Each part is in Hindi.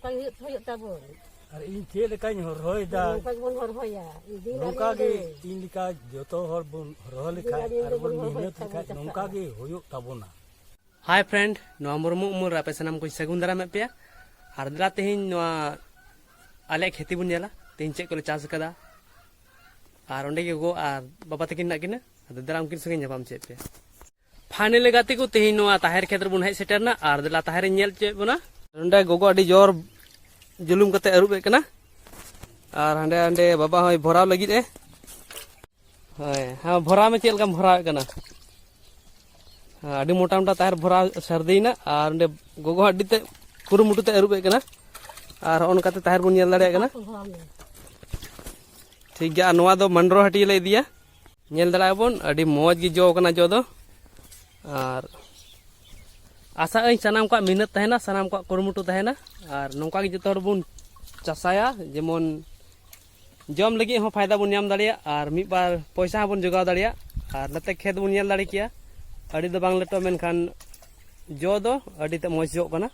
और इन चेल काइन रोय दा नौका गे इन लिका जोतो हर बन रोह लिखा और बन मेहनत लिखा नौका गे होयो ताबोना। हाय फ्रेंड नवा मुर्मू उमर आपे सनाम को सगुन दारा में पे और दरा तेहिन नवा आले खेती बन जाला तेहिन चेक कोले चास कदा और ओंडे गे गो और बाबा तकिन ना किना दरा उनकिन संगे जापाम चेक पे फाइनल गाते को तेहिन नवा ताहेर क्षेत्र बन हेज सेटरना और दला ताहेर नेल चेक बना ओंडे गोगो अडी जोर जुलुम कते अरुबे कना और हांडे हांडे बाबा होय भराव लगित ए हाय हां भरा में चेल काम भराव कना अड़ी मोटा मोटा तार भरा सर्दीना और ओंडे गोगो अड़ी ते कुरुमुटु ते अरुबे कना और ओनकाते तार बन नेल दाड़े कना ठीक गया नोआ दो मंडरो हटी ले दिया नेल दाड़ा बन अड़ी मौज गी जो कना जो दो और आशा आई सनाम को मेहनत तहना सनाम को कुरुमुटु तहना और नौका गे जतो बन चासाया जेमन जम लगी हो फायदा बन नाम दाड़िया और मिद बार पैसा बन जोगाव दाड़िया और नते खेत बन नेल दाड़े किया अड़ी दो बांग लटो मेनखान जो दो अड़ी ते मौज जो कना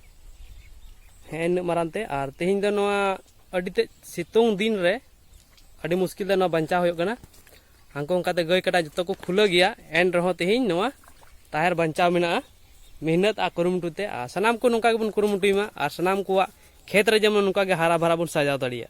हेन मारानते और तेहिन दो नोआ अड़ी ते सितुंग दिन रे अड़ी मुश्किल दो नोआ बंचा होयो कना हांको उनकाते गय कटा जतो को खुला गया एन रहो तेहिन नोआ ताहेर बंचाव मेना मेहनत आ कुरुमुटुते आ सनाम को नौका बन कुरुमुटुमा और सनाम को खेत रे जेमन नौका गे हरा भरा बन सजाव दाड़िया।